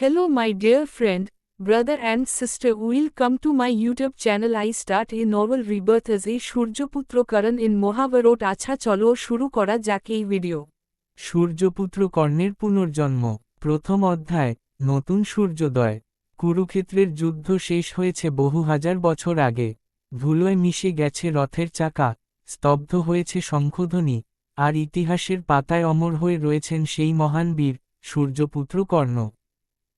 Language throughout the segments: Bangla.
Hello my dear friend, brother and sister, welcome to my YouTube channel. I start a novel rebirth as a Shurjoputra Karan in Mahabharata. আচ্ছা চলো শুরু করা যাক এই ভিডিও। সূর্যপুত্র কর্ণের পুনর্জন্ম। প্রথম অধ্যায়, নতুন সূর্যোদয়। কুরুক্ষেত্রের যুদ্ধ শেষ হয়েছে বহু হাজার বছর আগে। ধুলোয় মিশে গেছে রথের চাকা, স্তব্ধ হয়েছে শঙ্খধ্বনি, আর ইতিহাসের পাতায় অমর হয়ে রয়েছেন সেই মহান বীর সূর্যপুত্র কর্ণ।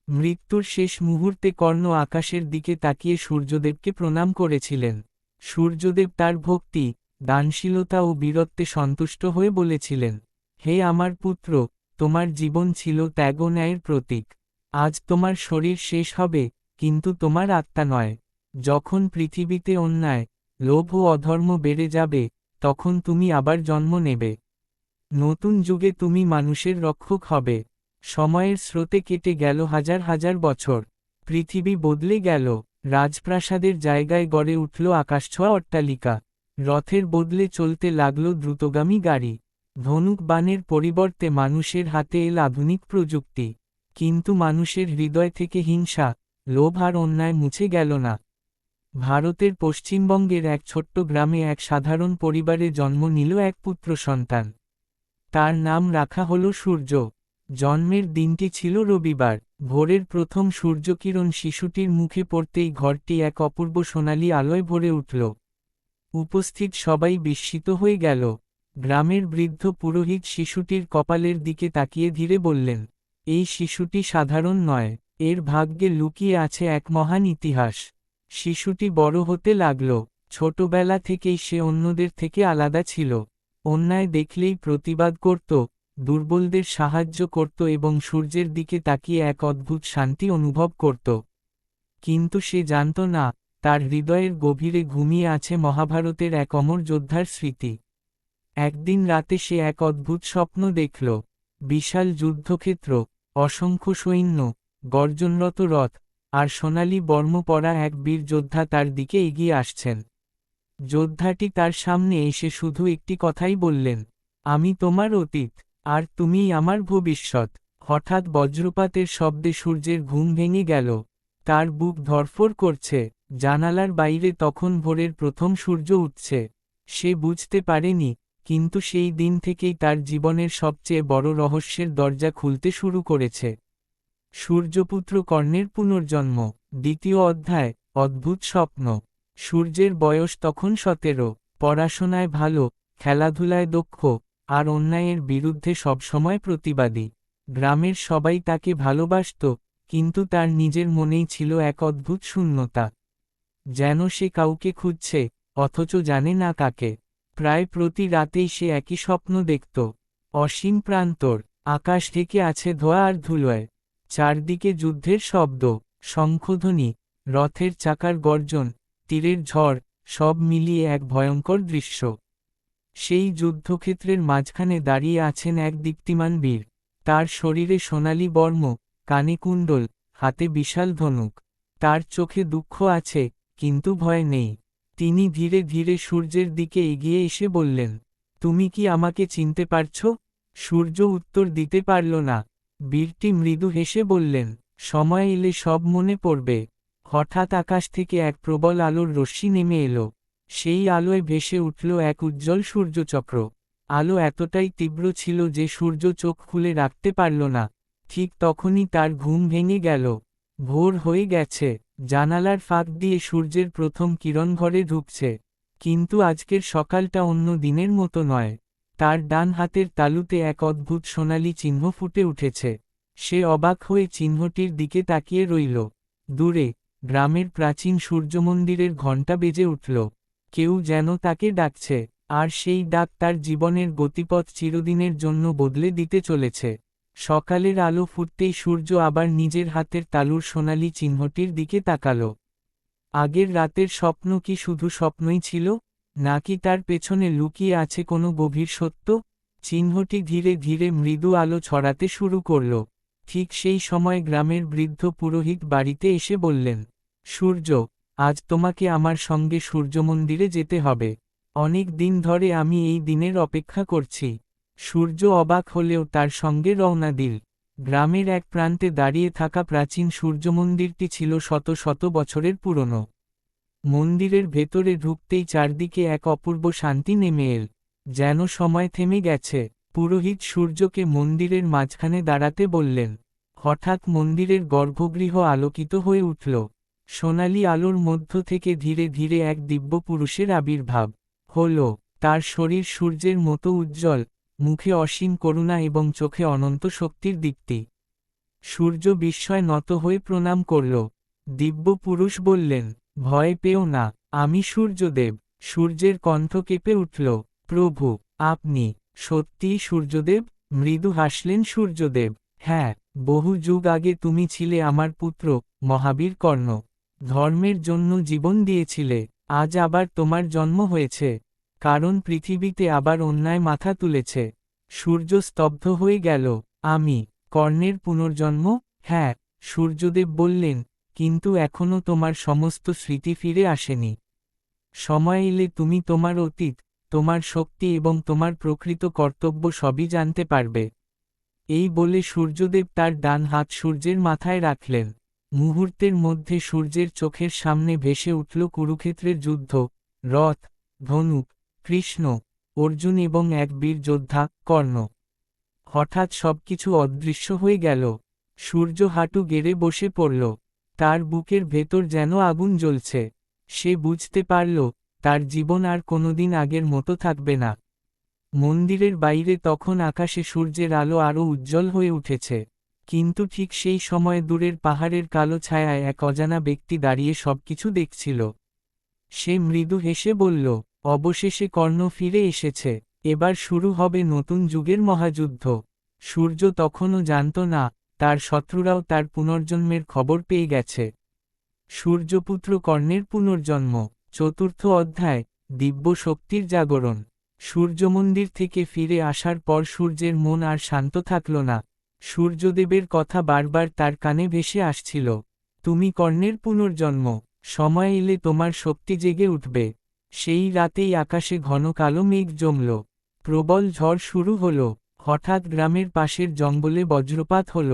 মৃত্যুর শেষ মুহূর্তে কর্ণ আকাশের দিকে তাকিয়ে সূর্যদেবকে প্রণাম করেছিলেন। সূর্যদেব তার ভক্তি, দানশীলতা ও বীরত্বে সন্তুষ্ট হয়ে বলেছিলেন, হে আমার পুত্র, তোমার জীবন ছিল ত্যাগ ও ন্যায়ের প্রতীক। আজ তোমার শরীর শেষ হবে, কিন্তু তোমার আত্মা নয়। যখন পৃথিবীতে অন্যায়, লোভ ও অধর্ম বেড়ে যাবে, তখন তুমি আবার জন্ম নেবে। নতুন যুগে তুমি মানুষের রক্ষক হবে। সময়ের স্রোতে কেটে গেল হাজার হাজার বছর। পৃথিবী বদলে গেল, রাজপ্রাসাদের জায়গায় গড়ে উঠল আকাশছোঁয়া অট্টালিকা। রথের বদলে চলতে লাগল দ্রুতগামী গাড়ি। ধনুক বাণের পরিবর্তে মানুষের হাতে এল আধুনিক প্রযুক্তি। কিন্তু মানুষের হৃদয় থেকে হিংসা, লোভ আর অন্যায় মুছে গেল না। ভারতের পশ্চিমবঙ্গের এক ছোট্ট গ্রামে এক সাধারণ পরিবারে জন্ম নিল এক পুত্র সন্তান। তার নাম রাখা হল সূর্য। জন্মের দিনটি ছিল রবিবার। ভোরের প্রথম সূর্যকিরণ শিশুটির মুখে পড়তেই ঘরটি এক অপূর্ব সোনালী আলোয় ভরে উঠল। উপস্থিত সবাই বিস্মিত হয়ে গেল। গ্রামের বৃদ্ধ পুরোহিত শিশুটির কপালের দিকে তাকিয়ে ধীরে বললেন, এই শিশুটি সাধারণ নয়, এর ভাগ্যে লুকিয়ে আছে এক মহান ইতিহাস। শিশুটি বড় হতে লাগল। ছোটবেলা থেকেই সে অন্যদের থেকে আলাদা ছিল। অন্যায় দেখলেই প্রতিবাদ করত, দুর্বলদের সাহায্য করত এবং সূর্যের দিকে তাকিয়ে এক অদ্ভুত শান্তি অনুভব করত। কিন্তু সে জানত না, তার হৃদয়ের গভীরে ঘুমিয়ে আছে মহাভারতের এক অমর যোদ্ধার স্মৃতি। একদিন রাতে সে এক অদ্ভুত স্বপ্ন দেখল। বিশাল যুদ্ধক্ষেত্র, অসংখ্য সৈন্য, গর্জনরত রথ, আর সোনালী বর্ম পরা এক বীর যোদ্ধা তার দিকে এগিয়ে আসছেন। যোদ্ধাটি তার সামনে এসে শুধু একটি কথাই বললেন, আমি তোমার অতীত, আর তুমিই আমার ভবিষ্যৎ। হঠাৎ বজ্রপাতের শব্দে সূর্যের ঘুম ভেঙে গেল। তার বুক ধড়ফড় করছে। জানালার বাইরে তখন ভোরের প্রথম সূর্য উঠছে। সে বুঝতে পারেনি, কিন্তু সেই দিন থেকেই তার জীবনের সবচেয়ে বড় রহস্যের দরজা খুলতে শুরু করেছে। সূর্যপুত্র কর্ণের পুনর্জন্ম। দ্বিতীয় অধ্যায়, অদ্ভুত স্বপ্ন। সূর্যের বয়স তখন 17, পড়াশোনায় ভালো, খেলাধুলায় দক্ষ, আর অন্যায়ের বিরুদ্ধে সবসময় প্রতিবাদী। গ্রামের সবাই তাকে ভালোবাসত, কিন্তু তার নিজের মনেই ছিল এক অদ্ভুত শূন্যতা। যেন সে কাউকে খুঁজছে, অথচ জানে না কাকে। প্রায় প্রতি রাতেই সে একই স্বপ্ন দেখত। অসীম প্রান্তর, আকাশ ঢেকে আছে ধোঁয়া আর ধুলোয়। চারদিকে যুদ্ধের শব্দ, শঙ্খধ্বনি, রথের চাকার গর্জন, তীরের ঝড়, সব মিলিয়ে এক ভয়ঙ্কর দৃশ্য। সেই যুদ্ধক্ষেত্রের মাঝখানে দাঁড়িয়ে আছেন এক দীপ্তিমান বীর। তার শরীরে সোনালী বর্ম, কানে কুণ্ডল, হাতে বিশাল ধনুক। তার চোখে দুঃখ আছে, কিন্তু ভয় নেই। তিনি ধীরে ধীরে সূর্যের দিকে এগিয়ে এসে বললেন, তুমি কি আমাকে চিনতে পারছ? সূর্য উত্তর দিতে পারল না। বীরটি মৃদু হেসে বললেন, সময় এলে সব মনে পড়বে। হঠাৎ আকাশ থেকে এক প্রবল আলোর রশ্মি নেমে এলো। সেই আলোয় ভেসে উঠল এক উজ্জ্বল সূর্যচক্র। আলো এতটাই তীব্র ছিল যে সূর্য চোখ খুলে রাখতে পারল না। ঠিক তখনই তার ঘুম ভেঙে গেল। ভোর হয়ে গেছে। জানালার ফাঁক দিয়ে সূর্যের প্রথম কিরণ ঘরে ঢুকছে। কিন্তু আজকের সকালটা অন্য দিনের মতো নয়। তার ডান হাতের তালুতে এক অদ্ভুত সোনালী চিহ্ন ফুটে উঠেছে। সে অবাক হয়ে চিহ্নটির দিকে তাকিয়ে রইল। দূরে, গ্রামের প্রাচীন সূর্যমন্দিরের ঘণ্টা বেজে উঠল। কেউ যেন তাকে ডাকছে, আর সেই ডাক তার জীবনের গতিপথ চিরদিনের জন্য বদলে দিতে চলেছে। সকালের আলো ফুটতেই সূর্য আবার নিজের হাতের তালুর সোনালী চিহ্নটির দিকে তাকাল। আগের রাতের স্বপ্ন কি শুধু স্বপ্নই ছিল, নাকি তার পেছনে লুকিয়ে আছে কোনো গভীর সত্য? চিহ্নটি ধীরে ধীরে মৃদু আলো ছড়াতে শুরু করল। ঠিক সেই সময় গ্রামের বৃদ্ধ পুরোহিত বাড়িতে এসে বললেন, সূর্য, আজ তোমাকে আমার সঙ্গে সূর্যমন্দিরে যেতে হবে। অনেক দিন ধরে আমি এই দিনের অপেক্ষা করছি। সূর্য অবাক হলেও তার সঙ্গে রওনা দিল। গ্রামের এক প্রান্তে দাঁড়িয়ে থাকা প্রাচীন সূর্য মন্দিরটি ছিল শত শত বছরের পুরনো। মন্দিরের ভেতরে ঢুকতেই চারদিকে এক অপূর্ব শান্তি নেমে এল, যেন সময় থেমে গেছে। পুরোহিত সূর্যকে মন্দিরের মাঝখানে দাঁড়াতে বললেন। হঠাৎ মন্দিরের গর্ভগৃহ আলোকিত হয়ে উঠল। সোনালি আলোর মধ্য থেকে ধীরে ধীরে এক দিব্য পুরুষের আবির্ভাব হল। তার শরীর সূর্যের মতো উজ্জ্বল, মুখে অসীম করুণা এবং চোখে অনন্ত শক্তির দীপ্তি। সূর্য বিস্ময়ে নত হয়ে প্রণাম করল। দিব্য পুরুষ বললেন, ভয় পেও না, আমি সূর্যদেব। সূর্যের কণ্ঠ কেঁপে উঠল, প্রভু, আপনি সত্যিই সূর্যদেব? মৃদু হাসলেন সূর্যদেব। হ্যাঁ, বহু যুগ আগে তুমি ছিলে আমার পুত্র, মহাবীর কর্ণ। ধর্মের জন্য জীবন দিয়েছিলে। আজ আবার তোমার জন্ম হয়েছে, কারণ পৃথিবীতে আবার অন্যায় মাথা তুলেছে। সূর্য স্তব্ধ হয়ে গেল। আমি কর্ণের পুনর্জন্ম? হ্যাঁ, সূর্যদেব বললেন, কিন্তু এখনও তোমার সমস্ত স্মৃতি ফিরে আসেনি। সময় এলে তুমি তোমার অতীত, তোমার শক্তি এবং তোমার প্রকৃত কর্তব্য সবই জানতে পারবে। এই বলে সূর্যদেব তার ডান হাত সূর্যের মাথায় রাখলেন। মুহূর্তের মধ্যে সূর্যের চোখের সামনে ভেসে উঠল কুরুক্ষেত্রের যুদ্ধ, রথ, ধনুক, কৃষ্ণ, অর্জুন এবং এক বীর যোদ্ধা, কর্ণ। হঠাৎ সবকিছু অদৃশ্য হয়ে গেল। সূর্য হাঁটু গেড়ে বসে পড়ল। তার বুকের ভেতর যেন আগুন জ্বলছে। সে বুঝতে পারল, তার জীবন আর কোনোদিন আগের মতো থাকবে না। মন্দিরের বাইরে তখন আকাশে সূর্যের আলো আরও উজ্জ্বল হয়ে উঠেছে। কিন্তু ঠিক সেই সময় দূরের পাহাড়ের কালো ছায়ায় এক অজানা ব্যক্তি দাঁড়িয়ে সবকিছু দেখছিল। সে মৃদু হেসে বলল, অবশেষে কর্ণ ফিরে এসেছে। এবার শুরু হবে নতুন যুগের মহাযুদ্ধ। সূর্য তখনও জানত না, তার শত্রুরাও তার পুনর্জন্মের খবর পেয়ে গেছে। সূর্যপুত্র কর্ণের পুনর্জন্ম। চতুর্থ অধ্যায়, দিব্য শক্তির জাগরণ। সূর্যমন্দির থেকে ফিরে আসার পর সূর্যের মন আর শান্ত থাকল না। সূর্যদেবের কথা বারবার তার কানে ভেসে আসছিল। তুমি কর্ণের পুনর্জন্ম, সময় এলে তোমার শক্তি জেগে উঠবে। সেই রাতেই আকাশে ঘন কালো মেঘ জমল। প্রবল ঝড় শুরু হল। হঠাৎ গ্রামের পাশের জঙ্গলে বজ্রপাত হল।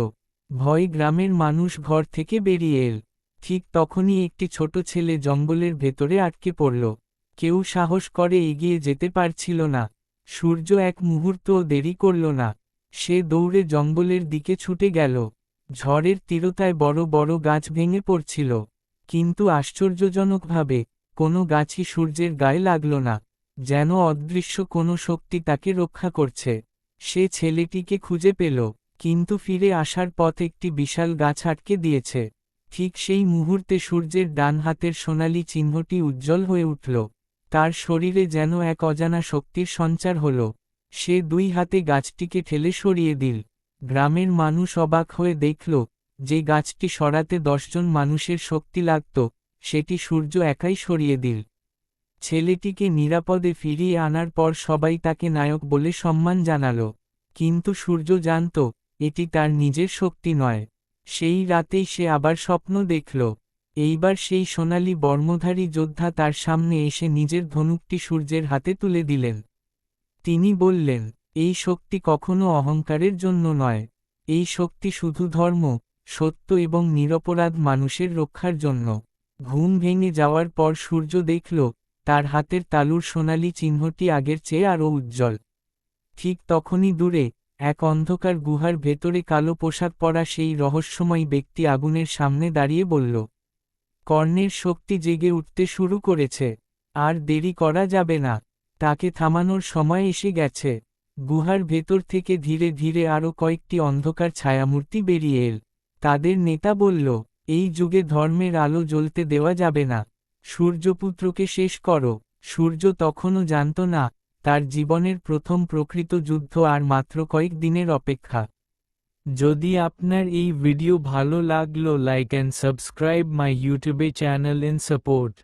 ভয়ে গ্রামের মানুষ ঘর থেকে বেরিয়ে এল। ঠিক তখনই একটি ছোট ছেলে জঙ্গলের ভেতরে আটকে পড়ল। কেউ সাহস করে এগিয়ে যেতে পারছিল না। সূর্য এক মুহূর্তও দেরি করল না। সে দৌড়ে জঙ্গলের দিকে ছুটে গেল। ঝড়ের তীরতায় বড় বড় গাছ ভেঙে পড়ছিল। কিন্তু আশ্চর্যজনকভাবে কোনো গাছই সূর্যের গায়ে লাগল না, যেন অদৃশ্য কোনো শক্তি তাকে রক্ষা করছে। সে ছেলেটিকে খুঁজে পেল, কিন্তু ফিরে আসার পথ একটি বিশাল গাছ আটকে দিয়েছে। ঠিক সেই মুহূর্তে সূর্যের ডান হাতের সোনালি চিহ্নটি উজ্জ্বল হয়ে উঠল। তার শরীরে যেন এক অজানা শক্তির সঞ্চার হল। সে দুই হাতে গাছটিকে ঠেলে সরিয়ে দিল। গ্রামের মানুষ অবাক হয়ে দেখল, যে গাছটি সরাতে 10 জন মানুষের শক্তি লাগত, সেটি সূর্য একাই সরিয়ে দিল। ছেলেটিকে নিরাপদে ফিরিয়ে আনার পর সবাই তাকে নায়ক বলে সম্মান জানালো। কিন্তু সূর্য জানত, এটি তার নিজের শক্তি নয়। সেই রাতেই সে আবার স্বপ্ন দেখল। এইবার সেই সোনালী বর্মধারী যোদ্ধা তার সামনে এসে নিজের ধনুকটি সূর্যের হাতে তুলে দিলেন। তিনি বললেন, এই শক্তি কখনো অহংকারের জন্য নয়। এই শক্তি শুধু ধর্ম, সত্য এবং নিরপরাধ মানুষের রক্ষার জন্য। ঘুম ভেঙে যাওয়ার পর সূর্য দেখল, তার হাতের তালুর সোনালি চিহ্নটি আগের চেয়ে আরও উজ্জ্বল। ঠিক তখনই দূরে, এক অন্ধকার গুহার ভেতরে কালো পোশাক পরা সেই রহস্যময় ব্যক্তি আগুনের সামনে দাঁড়িয়ে বলল, কর্ণের শক্তি জেগে উঠতে শুরু করেছে। আর দেরি করা যাবে না, তাকে থামানোর সময় এসে গেছে। গুহার ভেতর থেকে ধীরে ধীরে আরও কয়েকটি অন্ধকার ছায়ামূর্তি বেরিয়ে এল। তাদের নেতা বলল, এই যুগে ধর্মের আলো জ্বলতে দেওয়া যাবে না। সূর্যপুত্রকে শেষ করো। সূর্য তখনও জানত না, তার জীবনের প্রথম প্রকৃত যুদ্ধ আর মাত্র কয়েক দিনের অপেক্ষা। যদি আপনার এই ভিডিও ভালো লাগলো, লাইক এন্ড সাবস্ক্রাইব মাই ইউটিউবে চ্যানেল ইন সাপোর্ট।